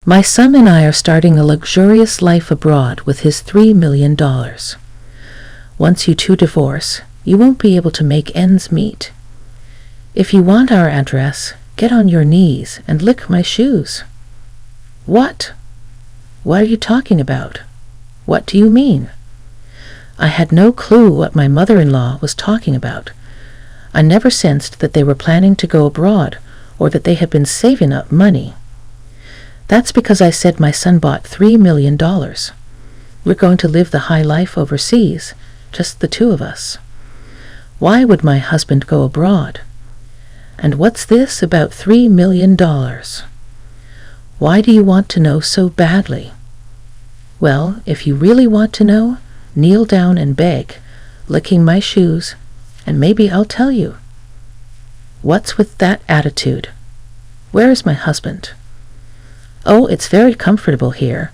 My son and I are starting a luxurious life abroad with his $3 million. Once you two divorce, you won't be able to make ends meet. If you want our address, get on your knees and lick my shoes. What? What are you talking about? What do you mean? I had no clue what my mother-in-law was talking about. I never sensed that they were planning to go abroad or that they had been saving up money. That's because I said my son bought $3 million. We're going to live the high life overseas, just the two of us. Why would my husband go abroad? And what's this about $3 million? Why do you want to know so badly? Well, if you really want to know, kneel down and beg, licking my shoes, and maybe I'll tell you. What's with that attitude? Where is my husband? Oh, it's very comfortable here.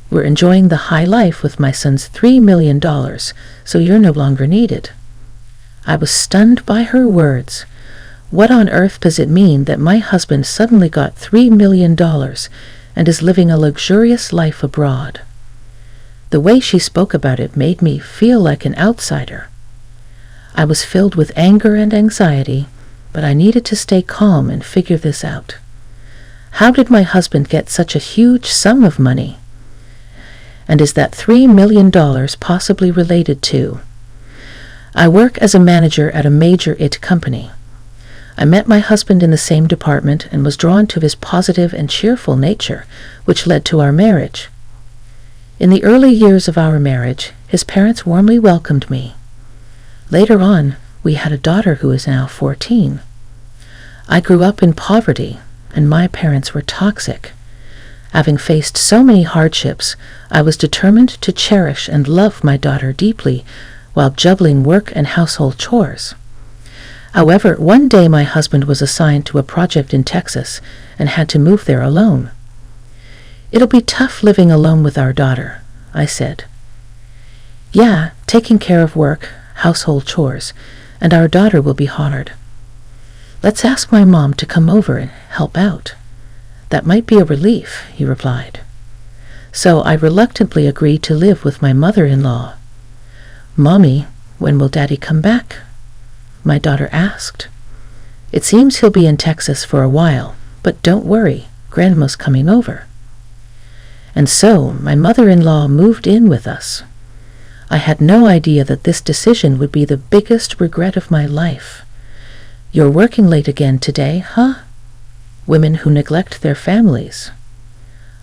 We're enjoying the high life with my son's $3 million, so you're no longer needed. I was stunned by her words. What on earth does it mean that my husband suddenly got $3 million and is living a luxurious life abroad? The way she spoke about it made me feel like an outsider. I was filled with anger and anxiety, but I needed to stay calm and figure this out. How did my husband get such a huge sum of money? And is that $3 million possibly related to? I work as a manager at a major IT company. I met my husband in the same department and was drawn to his positive and cheerful nature, which led to our marriage. In the early years of our marriage, his parents warmly welcomed me. Later on, we had a daughter who is now 14. I grew up in poverty, and my parents were toxic. Having faced so many hardships, I was determined to cherish and love my daughter deeply while juggling work and household chores. However, one day my husband was assigned to a project in Texas and had to move there alone. "It'll be tough living alone with our daughter," I said. "Yeah, taking care of work, household chores, and our daughter will be hard. Let's ask my mom to come over and help out. That might be a relief," he replied. So I reluctantly agreed to live with my mother-in-law. "Mommy, when will Daddy come back?" my daughter asked. "It seems he'll be in Texas for a while, but don't worry, Grandma's coming over." And so my mother-in-law moved in with us. I had no idea that this decision would be the biggest regret of my life. "You're working late again today, huh? Women who neglect their families."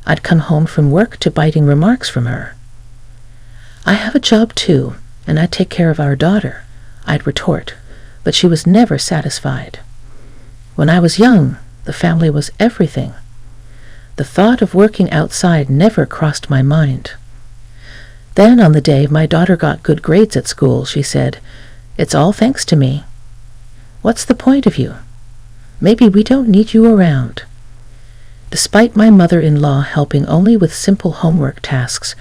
I'd come home from work to biting remarks from her. "I have a job too, and I take care of our daughter," I'd retort, but she was never satisfied. When I was young, the family was everything. The thought of working outside never crossed my mind. Then on the day my daughter got good grades at school, she said, "It's all thanks to me." What's the point of you? Maybe we don't need you around. Despite my mother-in-law helping only with simple homework tasks,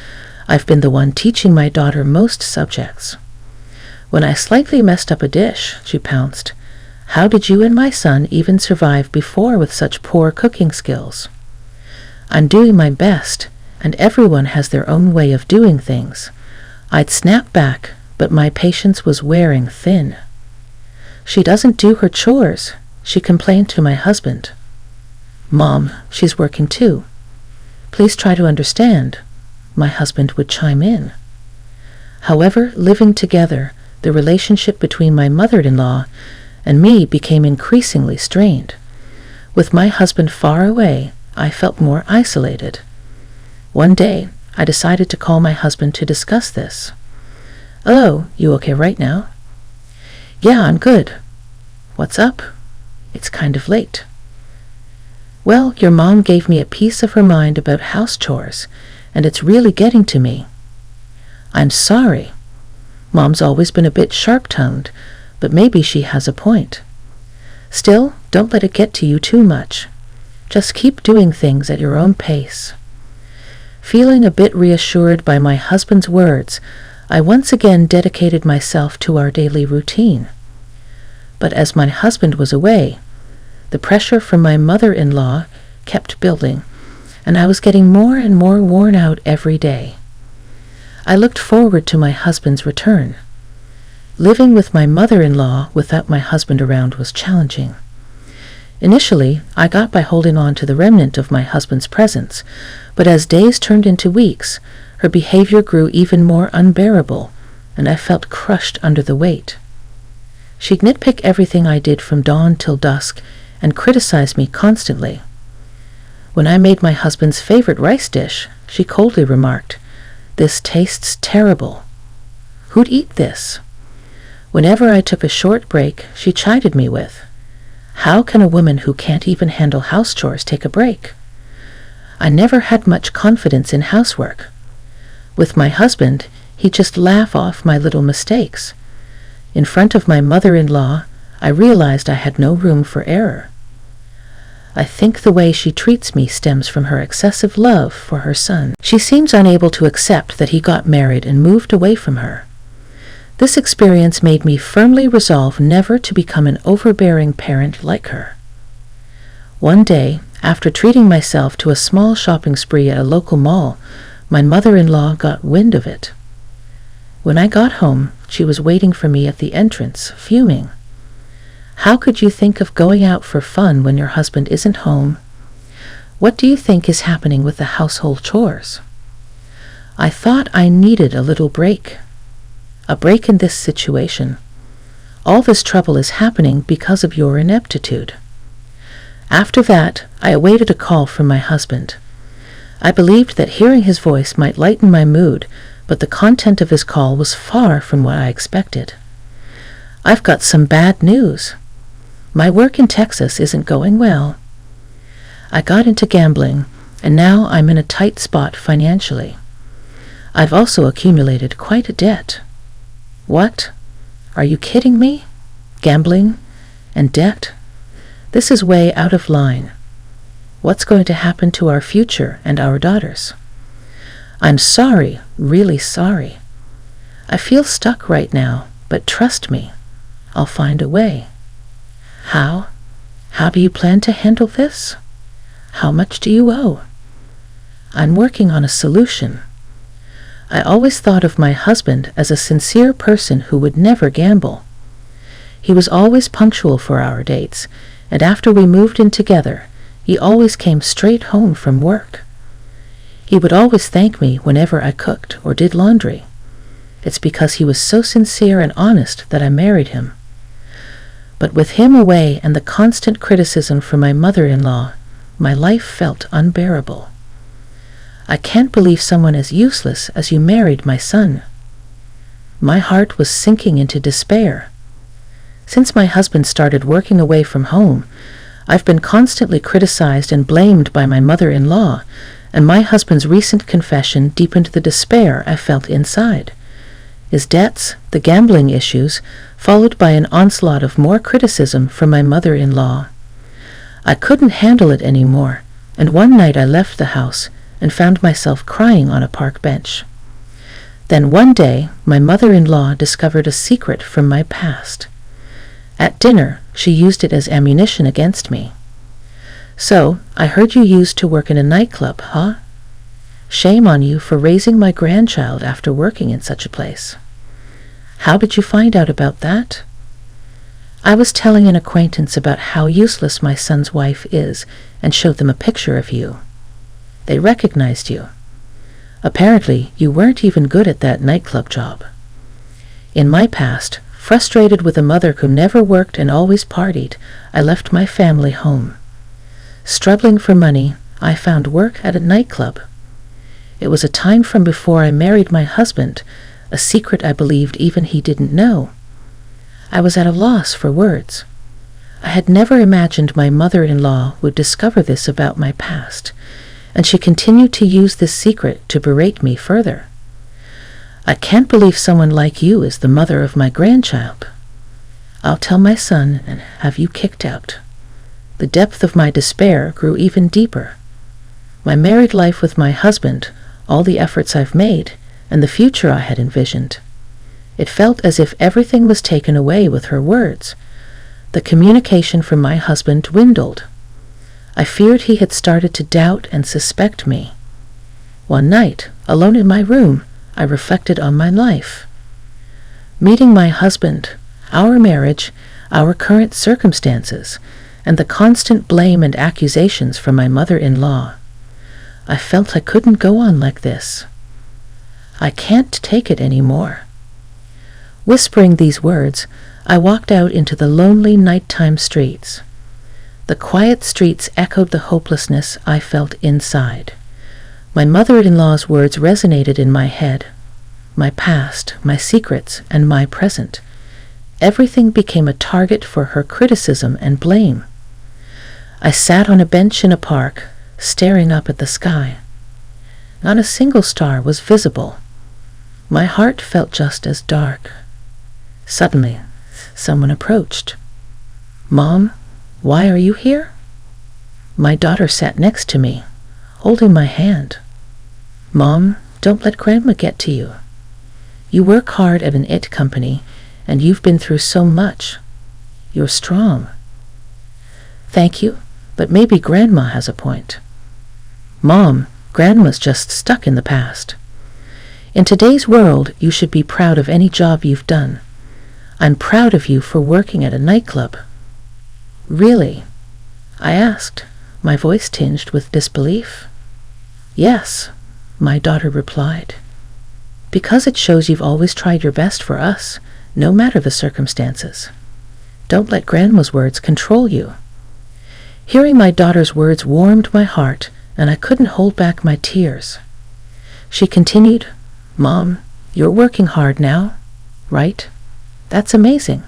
I've been the one teaching my daughter most subjects. When I slightly messed up a dish, she pounced, "How did you and my son even survive before with such poor cooking skills?" I'm doing my best, and everyone has their own way of doing things. I'd snap back, but my patience was wearing thin. "She doesn't do her chores," she complained to my husband. "Mom, she's working too. Please try to understand," my husband would chime in. However, living together, the relationship between my mother-in-law and me became increasingly strained. With my husband far away, I felt more isolated. One day, I decided to call my husband to discuss this. "Hello, you okay right now?" "Yeah, I'm good." "What's up?" "It's kind of late." "Well, your mom gave me a piece of her mind about house chores, and it's really getting to me." "I'm sorry. Mom's always been a bit sharp-tongued, but maybe she has a point. Still, don't let it get to you too much. Just keep doing things at your own pace." Feeling a bit reassured by my husband's words, I once again dedicated myself to our daily routine. But as my husband was away, the pressure from my mother-in-law kept building, and I was getting more and more worn out every day. I looked forward to my husband's return. Living with my mother-in-law without my husband around was challenging. Initially, I got by holding on to the remnant of my husband's presence, but as days turned into weeks, her behavior grew even more unbearable, and I felt crushed under the weight. She'd nitpick everything I did from dawn till dusk and criticize me constantly. When I made my husband's favorite rice dish, she coldly remarked, "This tastes terrible. Who'd eat this?" Whenever I took a short break, she chided me with, "How can a woman who can't even handle house chores take a break?" I never had much confidence in housework. With my husband, he'd just laugh off my little mistakes. In front of my mother-in-law, I realized I had no room for error. I think the way she treats me stems from her excessive love for her son. She seems unable to accept that he got married and moved away from her. This experience made me firmly resolve never to become an overbearing parent like her. One day, after treating myself to a small shopping spree at a local mall, my mother-in-law got wind of it. When I got home, she was waiting for me at the entrance, fuming. "How could you think of going out for fun when your husband isn't home? What do you think is happening with the household chores?" I thought I needed a little break. A break in this situation. All this trouble is happening because of your ineptitude. After that, I awaited a call from my husband. I believed that hearing his voice might lighten my mood, but the content of his call was far from what I expected. "I've got some bad news. My work in Texas isn't going well. I got into gambling, and now I'm in a tight spot financially. I've also accumulated quite a debt." "What? Are you kidding me? Gambling and debt? This is way out of line. What's going to happen to our future and our daughters?" "I'm sorry, really sorry. I feel stuck right now, but trust me, I'll find a way." "How? How do you plan to handle this? How much do you owe?" "I'm working on a solution. I always thought of my husband as a sincere person who would never gamble. He was always punctual for our dates, and after we moved in together, he always came straight home from work. He would always thank me whenever I cooked or did laundry. It's because he was so sincere and honest that I married him. But with him away and the constant criticism from my mother-in-law, my life felt unbearable. I can't believe someone as useless as you married my son." My heart was sinking into despair. Since my husband started working away from home, I've been constantly criticized and blamed by my mother-in-law, and my husband's recent confession deepened the despair I felt inside. His debts, the gambling issues, followed by an onslaught of more criticism from my mother-in-law. I couldn't handle it anymore, and one night I left the house and found myself crying on a park bench. Then one day, my mother-in-law discovered a secret from my past. At dinner, she used it as ammunition against me. "So, I heard you used to work in a nightclub, huh? Shame on you for raising my grandchild after working in such a place. How did you find out about that?" I was telling an acquaintance about how useless my son's wife is and showed them a picture of you. They recognized you. Apparently, you weren't even good at that nightclub job. In my past, frustrated with a mother who never worked and always partied, I left my family home. Struggling for money, I found work at a nightclub. It was a time from before I married my husband, a secret I believed even he didn't know. I was at a loss for words. I had never imagined my mother-in-law would discover this about my past, and she continued to use this secret to berate me further. "I can't believe someone like you is the mother of my grandchild. I'll tell my son and have you kicked out." The depth of my despair grew even deeper. My married life with my husband, all the efforts I've made, and the future I had envisioned. It felt as if everything was taken away with her words. The communication from my husband dwindled. I feared he had started to doubt and suspect me. One night, alone in my room, I reflected on my life. Meeting my husband, our marriage, our current circumstances, and the constant blame and accusations from my mother-in-law. I felt I couldn't go on like this. I can't take it anymore. Whispering these words, I walked out into the lonely nighttime streets. The quiet streets echoed the hopelessness I felt inside. My mother-in-law's words resonated in my head. My past, my secrets, and my present. Everything became a target for her criticism and blame. I sat on a bench in a park, staring up at the sky. Not a single star was visible. My heart felt just as dark. Suddenly, someone approached. "Mom, why are you here?" My daughter sat next to me, holding my hand. "Mom, don't let Grandma get to you. You work hard at an IT company, and you've been through so much. You're strong." "Thank you, but maybe Grandma has a point." "Mom, Grandma's just stuck in the past. In today's world, you should be proud of any job you've done. I'm proud of you for working at a nightclub." "Really?" I asked, my voice tinged with disbelief. "Yes," my daughter replied. "Because it shows you've always tried your best for us, no matter the circumstances. Don't let Grandma's words control you." Hearing my daughter's words warmed my heart, and I couldn't hold back my tears. She continued, "Mom, you're working hard now, right? That's amazing.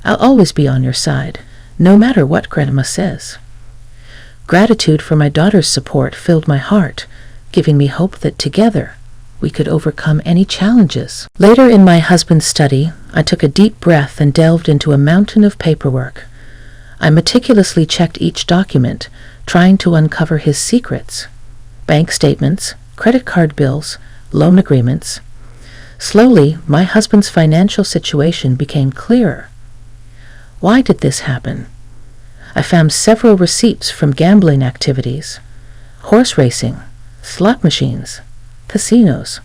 I'll always be on your side, no matter what Grandma says." Gratitude for my daughter's support filled my heart, giving me hope that together we could overcome any challenges. Later in my husband's study, I took a deep breath and delved into a mountain of paperwork. I meticulously checked each document, trying to uncover his secrets. Bank statements, credit card bills, loan agreements. Slowly, my husband's financial situation became clearer. Why did this happen? I found several receipts from gambling activities, horse racing, slot machines, casinos.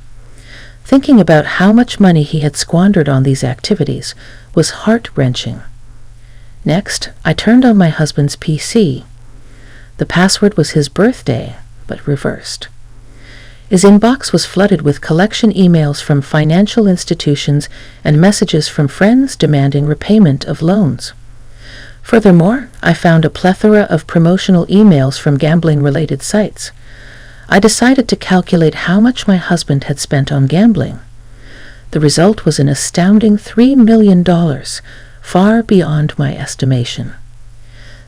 Thinking about how much money he had squandered on these activities was heart-wrenching. Next, I turned on my husband's PC. The password was his birthday, but reversed. His inbox was flooded with collection emails from financial institutions and messages from friends demanding repayment of loans. Furthermore, I found a plethora of promotional emails from gambling-related sites. I decided to calculate how much my husband had spent on gambling. The result was an astounding $3 million, far beyond my estimation.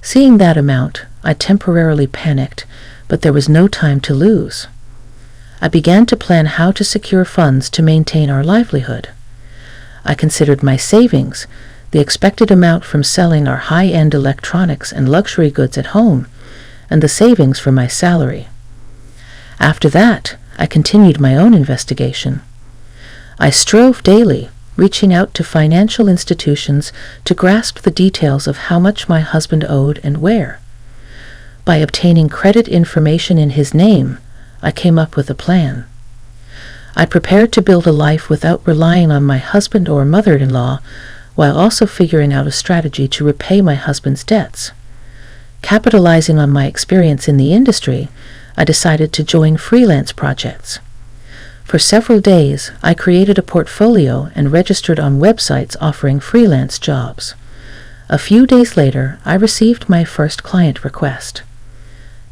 Seeing that amount, I temporarily panicked, but there was no time to lose. I began to plan how to secure funds to maintain our livelihood. I considered my savings, the expected amount from selling our high-end electronics and luxury goods at home, and the savings from my salary. After that, I continued my own investigation. I strove daily, reaching out to financial institutions to grasp the details of how much my husband owed and where. By obtaining credit information in his name, I came up with a plan. I prepared to build a life without relying on my husband or mother-in-law, while also figuring out a strategy to repay my husband's debts. Capitalizing on my experience in the industry, I decided to join freelance projects. For several days, I created a portfolio and registered on websites offering freelance jobs. A few days later, I received my first client request.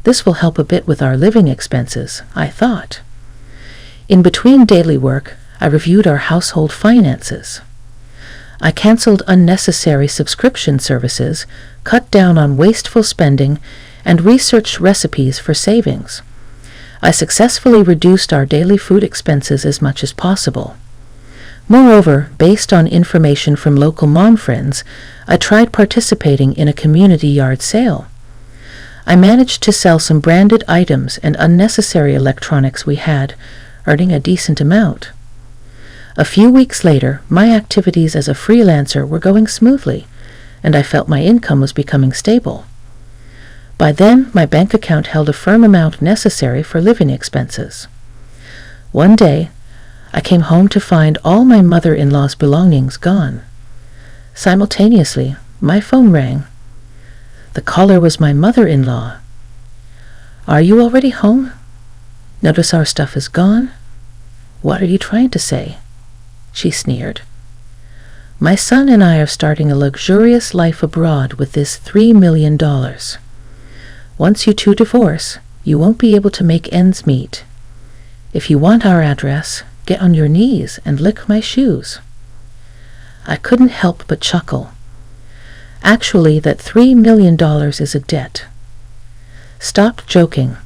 This will help a bit with our living expenses, I thought. In between daily work, I reviewed our household finances. I canceled unnecessary subscription services, cut down on wasteful spending, and researched recipes for savings. I successfully reduced our daily food expenses as much as possible. Moreover, based on information from local mom friends, I tried participating in a community yard sale. I managed to sell some branded items and unnecessary electronics we had, earning a decent amount. A few weeks later, my activities as a freelancer were going smoothly, and I felt my income was becoming stable. By then, my bank account held a firm amount necessary for living expenses. One day, I came home to find all my mother-in-law's belongings gone. Simultaneously, my phone rang. The caller was my mother-in-law. "Are you already home? Notice our stuff is gone? What are you trying to say?" She sneered. "My son and I are starting a luxurious life abroad with this $3 million. Once you two divorce, you won't be able to make ends meet. If you want our address, get on your knees and lick my shoes." I couldn't help but chuckle. Actually, that $3 million is a debt. Stop joking.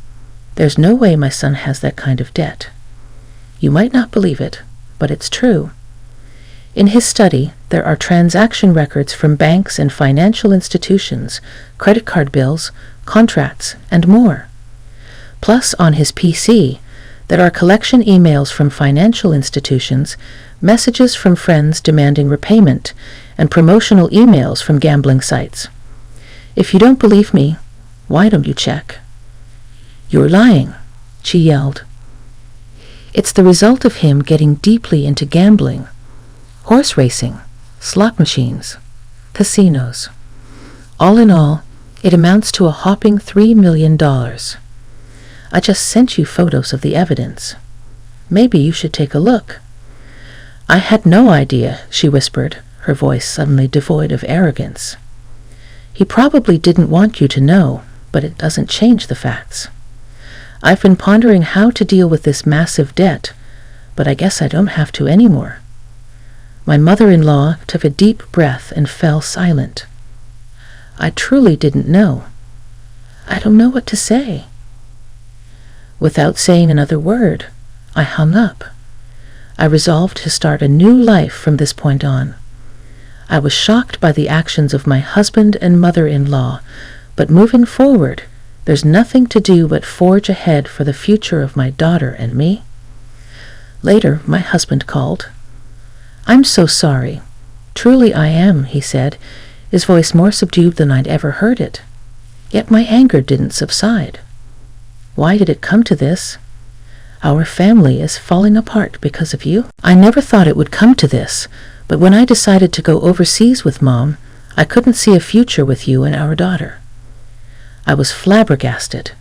There's no way my son has that kind of debt. You might not believe it, but it's true. In his study, there are transaction records from banks and financial institutions, credit card bills, contracts, and more. Plus, on his PC, there are collection emails from financial institutions, messages from friends demanding repayment, and promotional emails from gambling sites. If you don't believe me, why don't you check? "You're lying," she yelled. It's the result of him getting deeply into gambling, horse racing, slot machines, casinos. All in all, it amounts to a hopping $3 million. I just sent you photos of the evidence. Maybe you should take a look. "I had no idea," she whispered, her voice suddenly devoid of arrogance. "He probably didn't want you to know, but it doesn't change the facts. I've been pondering how to deal with this massive debt, but I guess I don't have to anymore." My mother-in-law took a deep breath and fell silent. I truly didn't know. I don't know what to say. Without saying another word, I hung up. I resolved to start a new life from this point on. I was shocked by the actions of my husband and mother-in-law, but moving forward, there's nothing to do but forge ahead for the future of my daughter and me. Later, my husband called. "I'm so sorry. Truly I am," he said, his voice more subdued than I'd ever heard it. Yet my anger didn't subside. Why did it come to this? Our family is falling apart because of you. I never thought it would come to this, but when I decided to go overseas with Mom, I couldn't see a future with you and our daughter. I was flabbergasted.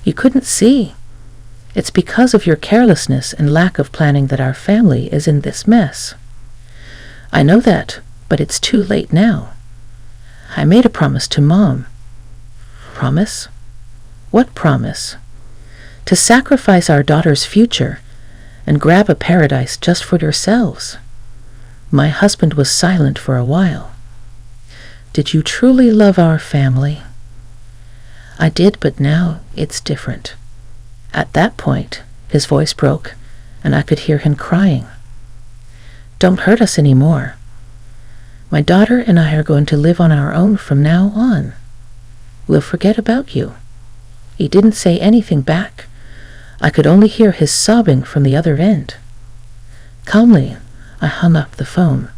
You couldn't see. It's because of your carelessness and lack of planning that our family is in this mess. I know that, but it's too late now. I made a promise to Mom. Promise? What promise? To sacrifice our daughter's future and grab a paradise just for yourselves. My husband was silent for a while. Did you truly love our family? I did, but now it's different. At that point, his voice broke, and I could hear him crying. Don't hurt us anymore. My daughter and I are going to live on our own from now on. We'll forget about you. He didn't say anything back. I could only hear his sobbing from the other end. Calmly, I hung up the phone.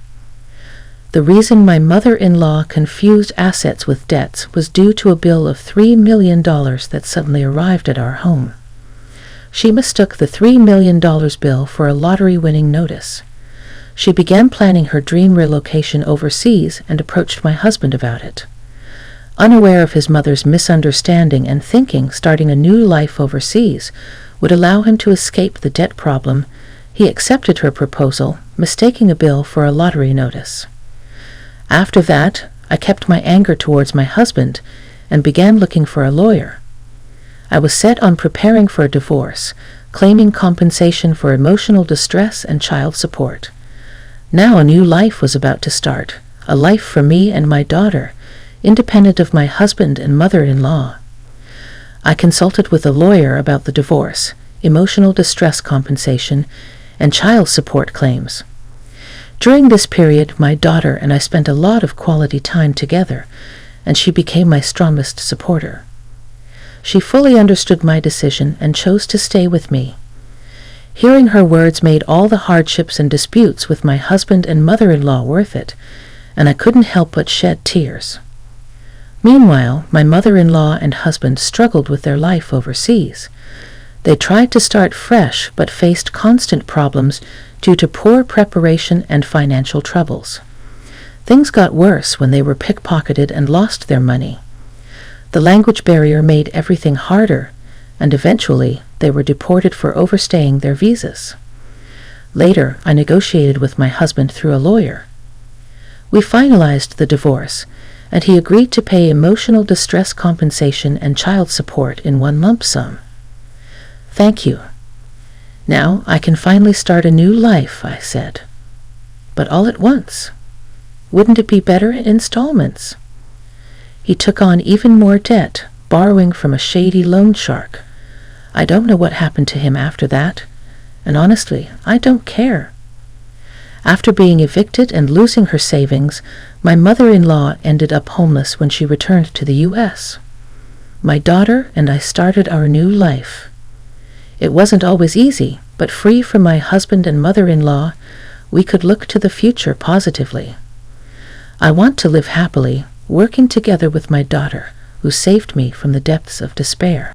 The reason my mother-in-law confused assets with debts was due to a bill of $3 million that suddenly arrived at our home. She mistook the $3 million bill for a lottery-winning notice. She began planning her dream relocation overseas and approached my husband about it. Unaware of his mother's misunderstanding and thinking starting a new life overseas would allow him to escape the debt problem, he accepted her proposal, mistaking a bill for a lottery notice. After that, I kept my anger towards my husband and began looking for a lawyer. I was set on preparing for a divorce, claiming compensation for emotional distress and child support. Now a new life was about to start, a life for me and my daughter, independent of my husband and mother-in-law. I consulted with a lawyer about the divorce, emotional distress compensation, and child support claims. During this period, my daughter and I spent a lot of quality time together, and she became my strongest supporter. She fully understood my decision and chose to stay with me. Hearing her words made all the hardships and disputes with my husband and mother-in-law worth it, and I couldn't help but shed tears. Meanwhile, my mother-in-law and husband struggled with their life overseas. They tried to start fresh but faced constant problems due to poor preparation and financial troubles. Things got worse when they were pickpocketed and lost their money. The language barrier made everything harder, and eventually they were deported for overstaying their visas. Later, I negotiated with my husband through a lawyer. We finalized the divorce, and he agreed to pay emotional distress compensation and child support in one lump sum. "Thank you. Now I can finally start a new life," I said. "But all at once. Wouldn't it be better in installments?" He took on even more debt, borrowing from a shady loan shark. I don't know what happened to him after that, and honestly, I don't care. After being evicted and losing her savings, my mother-in-law ended up homeless when she returned to the U.S. My daughter and I started our new life. It wasn't always easy, but free from my husband and mother-in-law, we could look to the future positively. I want to live happily, working together with my daughter, who saved me from the depths of despair.